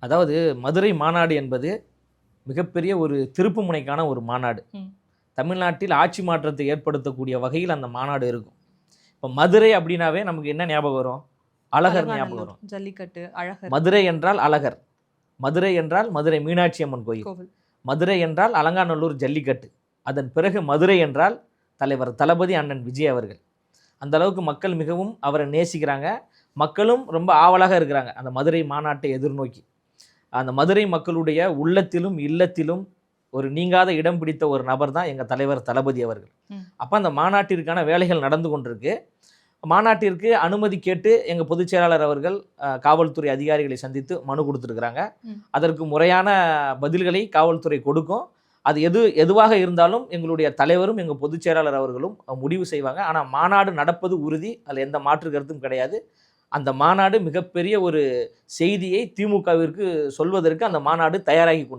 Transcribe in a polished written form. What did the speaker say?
அதாவது மதுரை மாநாடு என்பது மிகப்பெரிய ஒரு திருப்பு முனைக்கான ஒரு மாநாடு. தமிழ்நாட்டில் ஆட்சி மாற்றத்தை ஏற்படுத்தக்கூடிய வகையில் அந்த மாநாடு இருக்கும். இப்போ மதுரை அப்படின்னாவே நமக்கு என்ன ஞாபகம் வரும்? அழகர் ஞாபகம் வரும். ஜல்லிக்கட்டு, அழகர். மதுரை என்றால் அழகர், மதுரை என்றால் மதுரை மீனாட்சி அம்மன் கோயில், மதுரை என்றால் அலங்காநல்லூர் ஜல்லிக்கட்டு, அதன் பிறகு மதுரை என்றால் தலைவர் தளபதி அண்ணன் விஜய் அவர்கள். அந்த அளவுக்கு மக்கள் மிகவும் அவரை நேசிக்கிறாங்க. மக்களும் ரொம்ப ஆவலாக இருக்கிறாங்க அந்த மதுரை மாநாட்டை எதிர்நோக்கி. அந்த மதுரை மக்களுடைய உள்ளத்திலும் இல்லத்திலும் ஒரு நீங்காத இடம் பிடித்த ஒரு நபர் தான் எங்கள் தலைவர் தளபதி அவர்கள். அப்போ அந்த மாநாட்டிற்கான வேலைகள் நடந்து கொண்டிருக்கு. மாநாட்டிற்கு அனுமதி கேட்டு எங்கள் பொதுச் செயலாளர் அவர்கள் காவல்துறை அதிகாரிகளை சந்தித்து மனு கொடுத்துருக்குறாங்க. அதற்கு முறையான பதில்களை காவல்துறை கொடுக்கும். அது எதுவாக இருந்தாலும் எங்களுடைய தலைவரும் எங்கள் பொதுச் செயலாளர் அவர்களும் முடிவு செய்வாங்க. ஆனால் மாநாடு நடப்பது உறுதி, அதில் எந்த மாற்று கருத்தும் கிடையாது. அந்த மாநாடு மிகப்பெரிய ஒரு செய்தியை திமுகவிற்கு சொல்வதற்கு அந்த மாநாடு தயாராகி கொண்டு